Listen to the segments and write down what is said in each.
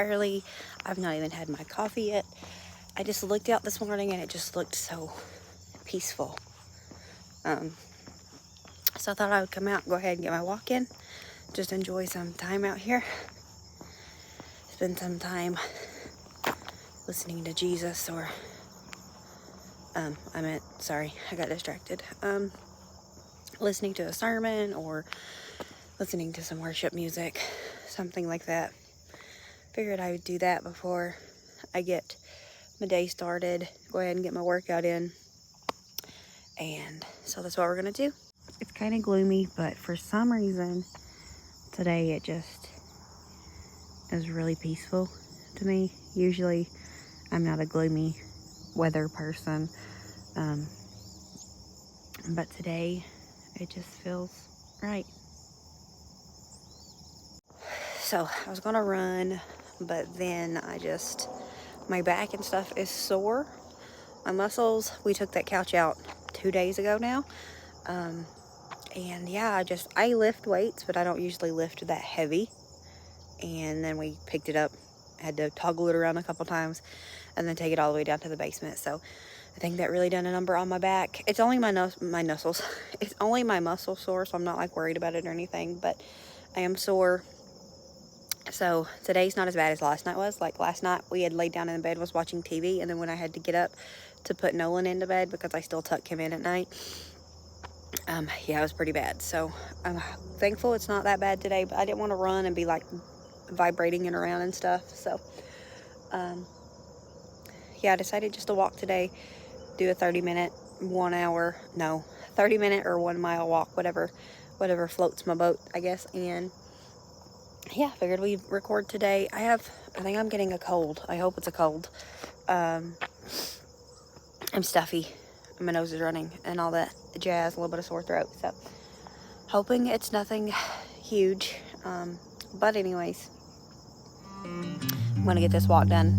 early. I've not even had my coffee yet. I just looked out this morning and it just looked so peaceful. So I thought I would come out and go ahead and get my walk in. Just enjoy some time out here. Spend some time listening to Jesus, or sorry, I got distracted. Listening to a sermon or listening to some worship music, something like that. Figured I would do that before I get my day started. Go ahead and get my workout in. And so that's what we're gonna do. It's kind of gloomy, but for some reason today it just is really peaceful to me. Usually I'm not a gloomy weather person, but today it just feels right. So I was gonna run, but then my back and stuff is sore. My muscles, we took that couch out 2 days ago now. And yeah, I lift weights, but I don't usually lift that heavy. And then we picked it up, had to toggle it around a couple times, and then take it all the way down to the basement. So I think that really done a number on my back. It's only my muscles. It's only my muscle sore, so I'm not like worried about it or anything, but I am sore. So today's not as bad as last night was. Like last night we had laid down in the bed, was watching TV, and then when I had to get up to put Nolan into bed, because I still tuck him in at night, yeah, it was pretty bad. So I'm thankful it's not that bad today, but I didn't want to run and be like vibrating it around and stuff. So yeah, I decided just to walk today, do a 30-minute, 30-minute or 1 mile walk, whatever floats my boat, I guess. And yeah, figured we'd record today. I think I'm getting a cold. I hope it's a cold. I'm stuffy. My nose is running and all that jazz, a little bit of sore throat. So hoping it's nothing huge. But anyways, I'm gonna get this walk done.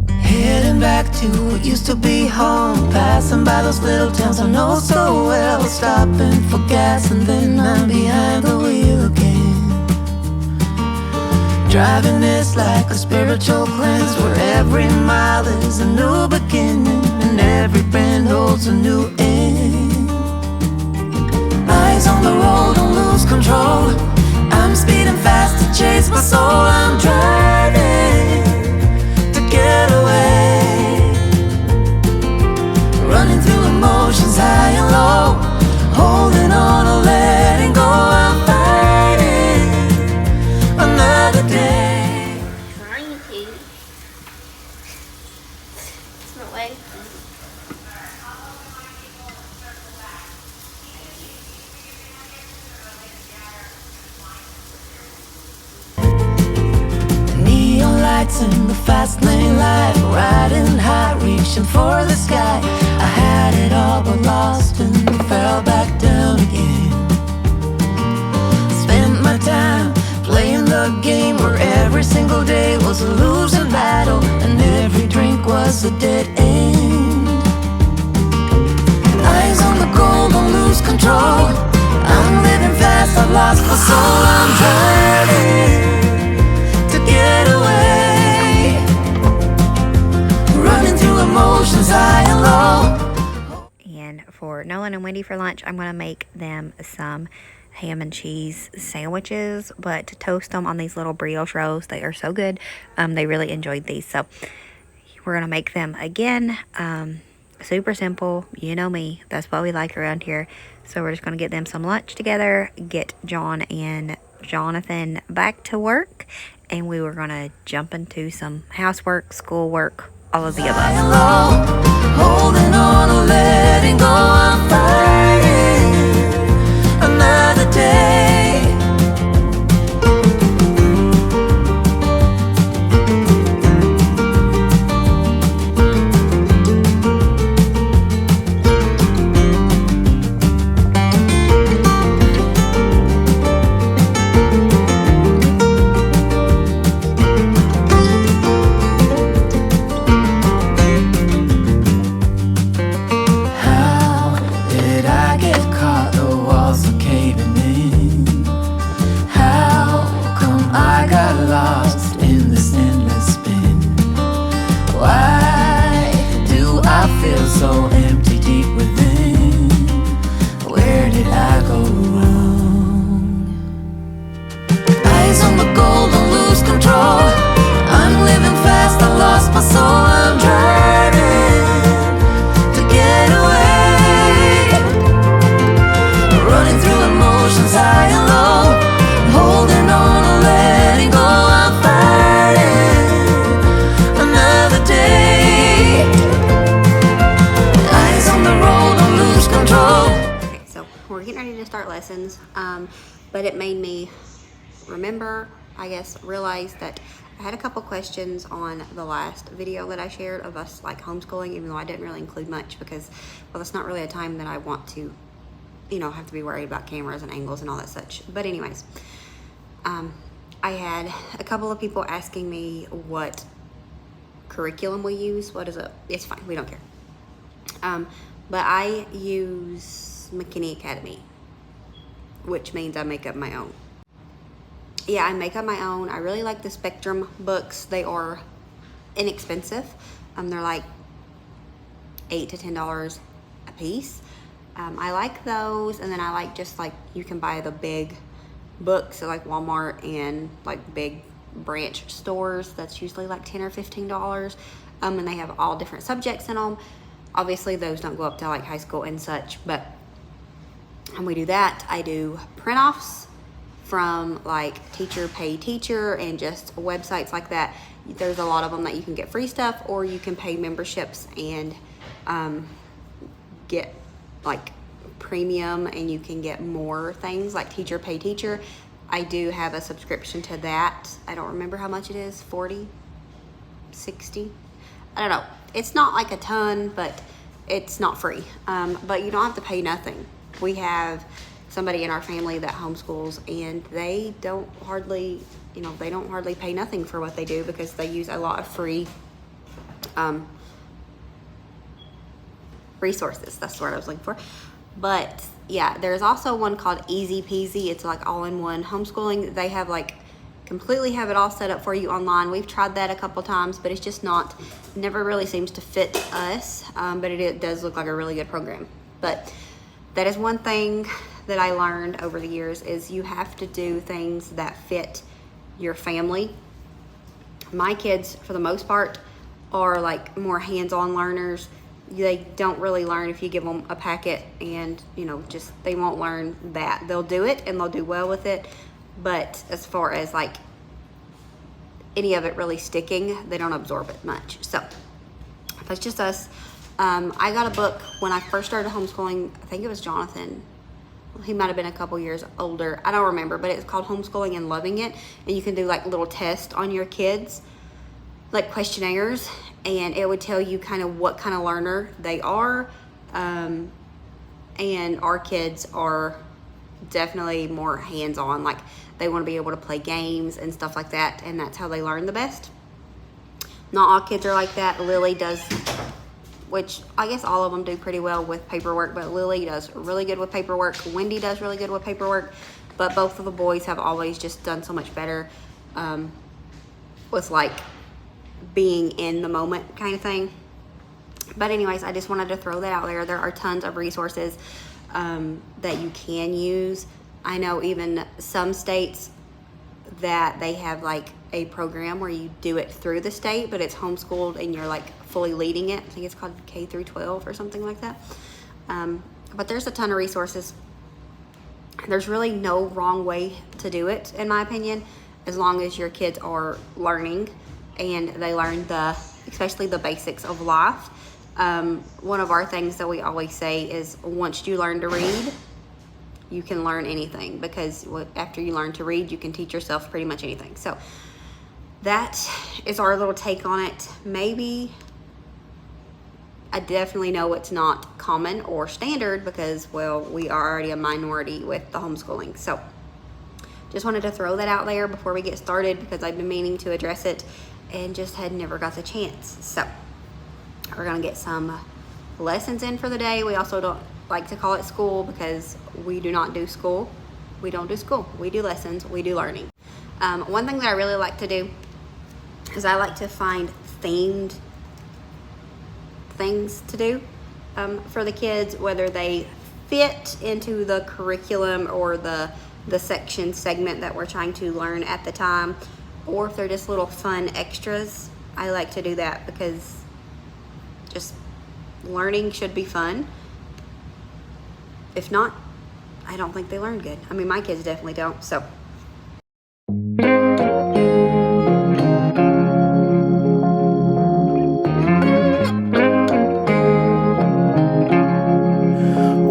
Heading back to what used to be home, passing by those little towns I know so well, stopping for gas and then I'm behind the wheel again. Driving this like a spiritual cleanse, where every mile is a new beginning and every bend holds a new end. Eyes on the road, don't lose control. I'm speeding fast to chase my soul. I'm driving to get away, running through emotions high and low, holding on or letting go. I'm fighting another day. Trying to. It's not way. Neon lights in the fast lane life, riding high, reaching for the sky. I had it all but lost and fell back down again. Spent my time playing the game where every single day was a losing battle and every drink was a dead end. Eyes on the goal, don't lose control. I'm living fast, I've lost my soul. I'm driving to get away, running through emotions high and low. And for Nolan and Wendy for lunch, I'm gonna make them some ham and cheese sandwiches, but to toast them on these little brioche rolls. They are so good. They really enjoyed these, so we're gonna make them again. Super simple, you know me, that's what we like around here. So we're just gonna get them some lunch together, get John and Jonathan back to work, and we were gonna jump into some housework, schoolwork, all of the above. Holding on or letting go, I'm fighting another day. How did getting ready to start lessons, but it made me remember, I guess, realize that I had a couple questions on the last video that I shared of us like homeschooling, even though I didn't really include much because, well, it's not really a time that I want to, you know, have to be worried about cameras and angles and all that such. But anyways, I had a couple of people asking me what curriculum we use. What is it? It's fine, we don't care. But I use McKinney Academy, which means I make up my own. Yeah, I make up my own. I really like the Spectrum books. They are inexpensive. They're like $8 to $10 a piece. I like those, and then I like just like you can buy the big books at like Walmart and like big branch stores. That's usually like $10 or $15, and they have all different subjects in them. Obviously, those don't go up to like high school and such, but when we do that, I do print-offs from like Teacher Pay Teacher and just websites like that. There's a lot of them that you can get free stuff, or you can pay memberships and get like premium, and you can get more things like Teacher Pay Teacher. I do have a subscription to that. I don't remember how much it is, 40, 60. I don't know. It's not like a ton, but it's not free. But you don't have to pay nothing. We have somebody in our family that homeschools, and they don't hardly pay nothing for what they do because they use a lot of free resources. That's the word I was looking for. But yeah, there's also one called Easy Peasy. It's like all-in-one homeschooling. They have like completely have it all set up for you online. We've tried that a couple times, but it's just never really seems to fit us. But it does look like a really good program. But that is one thing that I learned over the years, is you have to do things that fit your family. My kids, for the most part, are like more hands-on learners. They don't really learn if you give them a packet and, you know, just they won't learn that. They'll do it and they'll do well with it, but as far as like any of it really sticking, they don't absorb it much. So that's just us. I got a book when I first started homeschooling. I think it was Jonathan. He might have been a couple years older. I don't remember, but it's called Homeschooling and Loving It. And you can do like little tests on your kids, like questionnaires, and it would tell you kind of what kind of learner they are. And our kids are definitely more hands-on. Like they want to be able to play games and stuff like that, and that's how they learn the best. Not all kids are like that. Lily does, which I guess all of them do pretty well with paperwork, but Lily does really good with paperwork. Wendy does really good with paperwork, but both of the boys have always just done so much better with like being in the moment kind of thing. But anyways, I just wanted to throw that out there. There are tons of resources that you can use. I know even some states that they have like a program where you do it through the state, but it's homeschooled and you're like fully leading it. I think it's called K through 12 or something like that. But there's a ton of resources. There's really no wrong way to do it, in my opinion, as long as your kids are learning and they learn especially the basics of life. One of our things that we always say is once you learn to read, you can learn anything, because after you learn to read, you can teach yourself pretty much anything. So that is our little take on it. Maybe, I definitely know it's not common or standard because, well, we are already a minority with the homeschooling. So just wanted to throw that out there before we get started, because I've been meaning to address it and just had never got the chance. So we're gonna get some lessons in for the day. We also don't like to call it school because we do not do school. We don't do school. We do lessons. We do learning. One thing that I really like to do is I like to find themed things to do for the kids, whether they fit into the curriculum or the section segment that we're trying to learn at the time, or if they're just little fun extras. I like to do that because just learning should be fun. If not, I don't think they learn good. I mean, my kids definitely don't, so.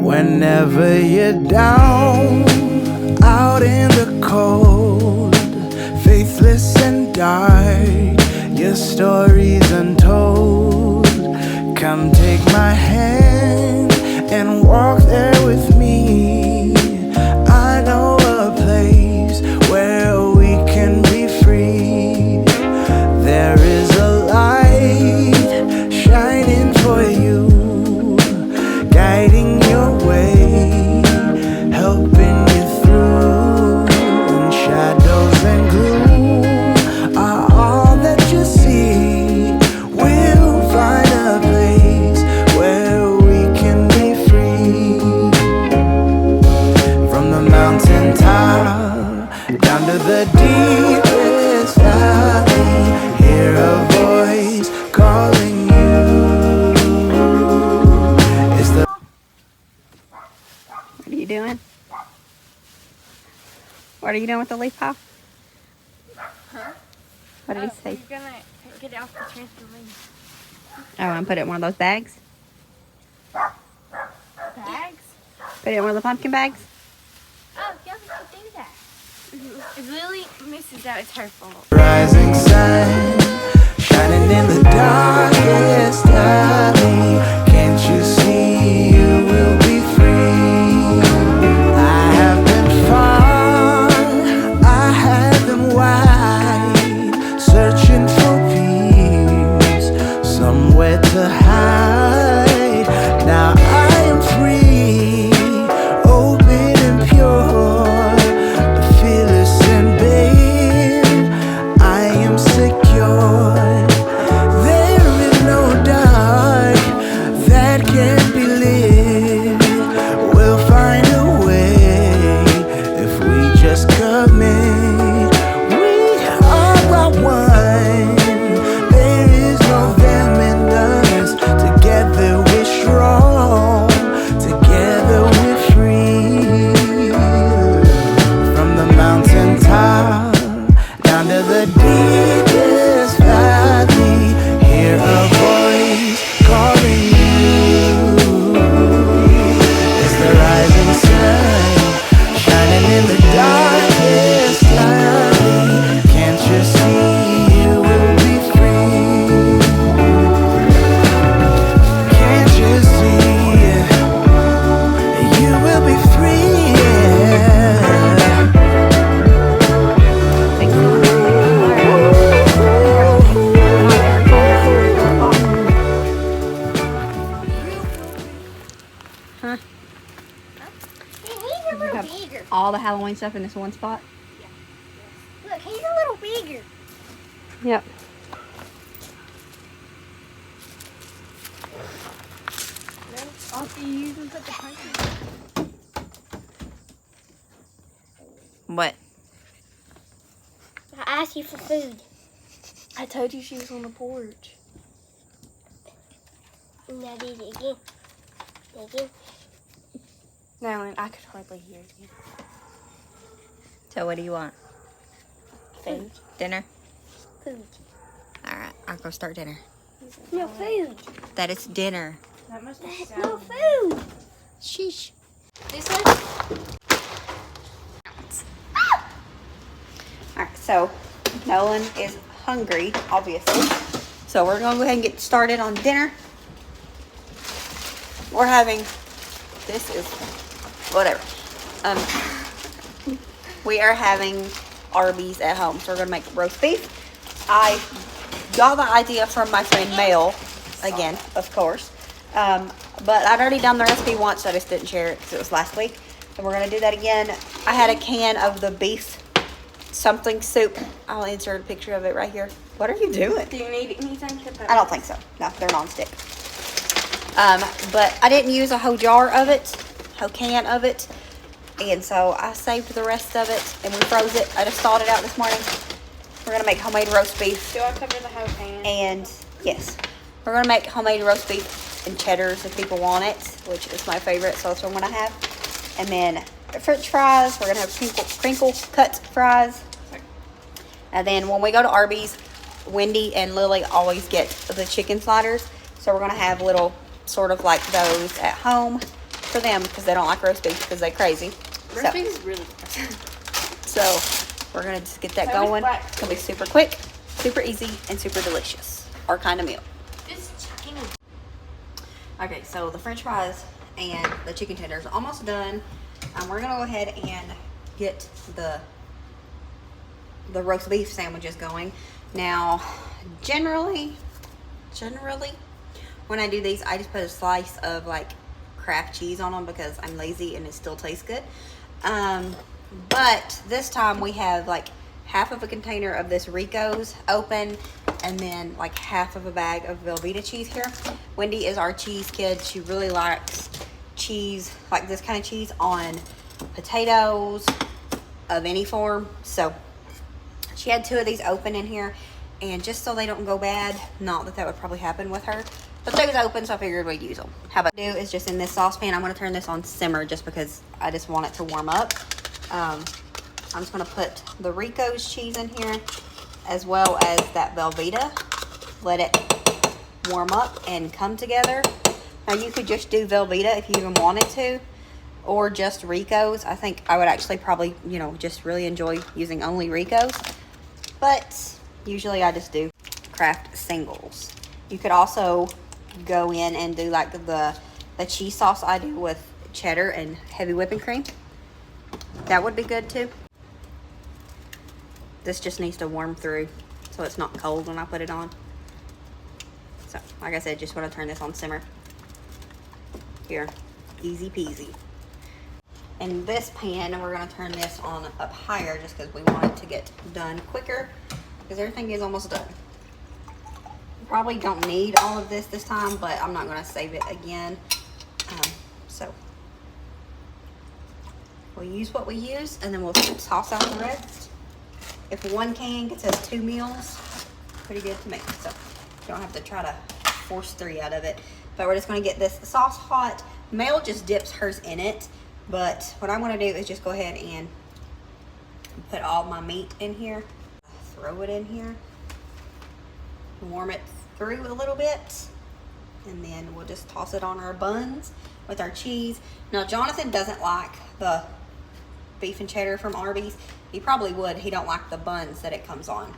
When Whenever you're down, out in the cold, faithless and dark, your story's untold. Come take my hand and walk there with me. I know a place where we can be free. There is a light shining for you, guiding your way, helping you through. And shadows and gloom are all that you see. We'll find a place where we can be free. From the mountain top down to the deepest valley, hear a voice calling you. It's the What are you doing? What are you doing with the leaf pile? Huh? What did he say? You're gonna get it off the trampoline. Oh, and put it in one of those bags? Bags? Put it in one of the pumpkin bags? Oh, yeah, we could do that. If Lily misses out, it's her fault. rising sun, shining in the darkest valley. Can't you see you will be free? I have been far, I have been wide, searching for peace, somewhere to hide. Now I am free, open and pure, fearless and babe, I am secure. There is no dark that can't be lit. We'll find a way if we just commit. We are one. There is no them and us. Together we're strong. Together we're free. From the mountain top down to the deepest valley, hear a voice calling you. It's the rising sun, shining in the darkest valley. Can't you see you will be free? Can't you see you will be free? Yeah. Huh? Hey, he's a little have bigger. all the Halloween stuff in this one spot? Look, he's a little bigger. Yep. After you use and put the pumpkin. What? I asked you for food. I told you she was on the porch. Now did it again. Again. Nolan, I could hardly hear you. So what do you want? Food. Dinner? Food. Alright, I'll go start dinner. No food. That is dinner. That must be That's no food. Sheesh. This one? Alright, so Nolan is hungry, obviously. So we're gonna go ahead and get started on dinner. We're having, this is, whatever. We are having Arby's at home. So we're gonna make roast beef. I got the idea from my friend Mel, again, of course. But I'd already done the recipe once, so I just didn't share it because it was last week. And we're gonna do that again. I had a can of the beef something soup. I'll insert a picture of it right here. What are you doing? Do you need anything to put? I don't think so. No, they're non-stick. But I didn't use a whole jar of it, whole can of it. And so I saved the rest of it and we froze it. I just thawed it out this morning. We're gonna make homemade roast beef. Do I cover the whole pan? And yes, we're gonna make homemade roast beef and cheddars if people want it, which is my favorite, so that's what I'm gonna have. And then French fries, we're gonna have crinkle cut fries. And then when we go to Arby's, Wendy and Lily always get the chicken sliders. So we're gonna have little sort of like those at home. for them because they don't like roast beef because they're crazy. Roast beef is really good. So we're gonna just get that So much going. black. It's gonna be super quick, super easy, and super delicious. Our kind of meal. This chicken is Okay, so the French fries and the chicken tenders are almost done. We're gonna go ahead and get the roast beef sandwiches going. Now, generally, when I do these, I just put a slice of like Kraft cheese on them because I'm lazy and it still tastes good. But this time we have like half of a container of this Rico's open and then like half of a bag of Velveeta cheese here. Wendy is our cheese kid. She really likes cheese, like this kind of cheese on potatoes of any form. So she had 2 of these open in here, and just so they don't go bad, not that that would probably happen with her, but they was open, so I figured we'd use them. How about do is just in this saucepan, I'm going to turn this on simmer just because I just want it to warm up. I'm just going to put the Rico's cheese in here as well as that Velveeta. Let it warm up and come together. Now you could just do Velveeta if you even wanted to, or just Rico's. I think I would actually probably, you know, just really enjoy using only Rico's, but usually I just do Kraft singles. You could also go in and do like the cheese sauce I do with cheddar and heavy whipping cream. That would be good too. This just needs to warm through so it's not cold when I put it on. So, like I said, just want to turn this on simmer. Here, easy peasy. In this pan, we're going to turn this on up higher just because we want it to get done quicker because everything is almost done. You probably don't need all of this time, but I'm not going to save it again. So we'll use what we use and then we'll toss out the rest. If one can gets us 2 meals, pretty good to me. So you don't have to try to force 3 out of it. But we're just going to get this sauce hot. Mel just dips hers in it. But what I'm going to do is just go ahead and put all my meat in here. Throw it in here. Warm it through a little bit. And then we'll just toss it on our buns with our cheese. Now, Jonathan doesn't like the beef and cheddar from Arby's. He probably would. He don't like the buns that it comes on.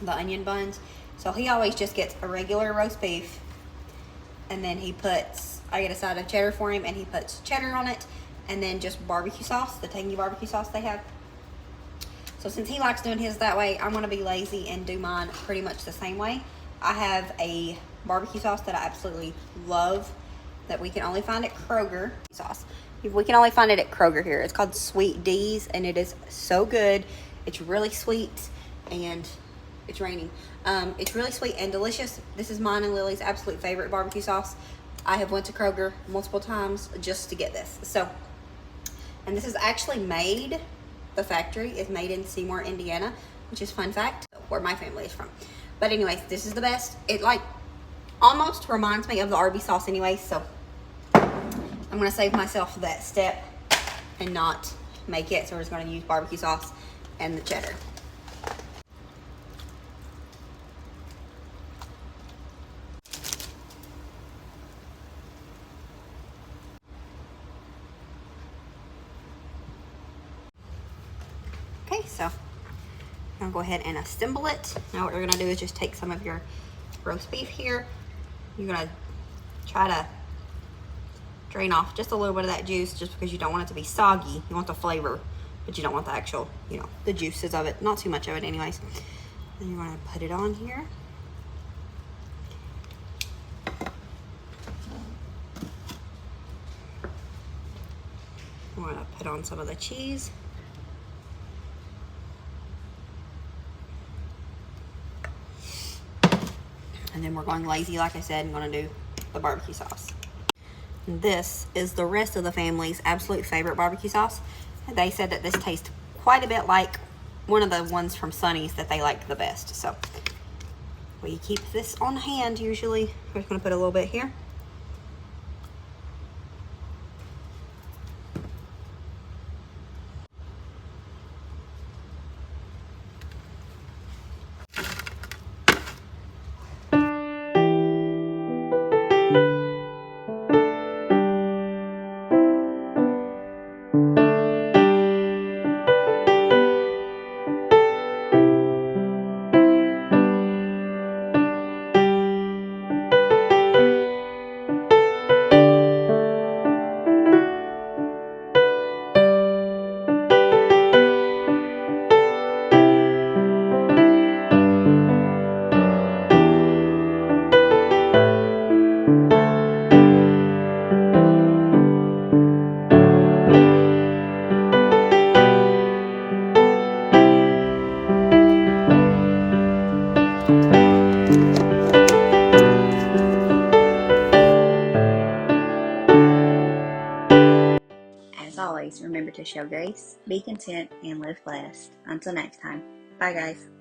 The onion buns. So he always just gets a regular roast beef. And then he puts, I get a side of cheddar for him, and he puts cheddar on it. And then just barbecue sauce, the tangy barbecue sauce they have. So since he likes doing his that way, I'm going to be lazy and do mine pretty much the same way. I have a barbecue sauce that I absolutely love that we can only find at Kroger. We can only find it at Kroger here. It's called Sweet D's, and it is so good. It's really sweet, and it's raining. It's really sweet and delicious. This is mine and Lily's absolute favorite barbecue sauce. I have went to Kroger multiple times just to get this. So, and this is actually made, the factory is made in Seymour, Indiana, which is fun fact, where my family is from. But anyways, this is the best. It like almost reminds me of the Arby sauce anyway, so I'm gonna save myself that step and not make it. So we're just gonna use barbecue sauce and the cheddar. Okay, so I'm gonna go ahead and assemble it. Now what we're gonna do is just take some of your roast beef here. You're gonna try to drain off just a little bit of that juice just because you don't want it to be soggy. You want the flavor, but you don't want the actual, you know, the juices of it. Not too much of it anyways. Then you're gonna put it on here. I'm gonna put on some of the cheese. And then we're going lazy, like I said, and going to do the barbecue sauce. And this is the rest of the family's absolute favorite barbecue sauce. They said that this tastes quite a bit like one of the ones from Sonny's that they like the best. So we keep this on hand usually. We're just going to put a little bit here. as always, remember to show grace, be content, and live blessed. Until next time. Bye, guys.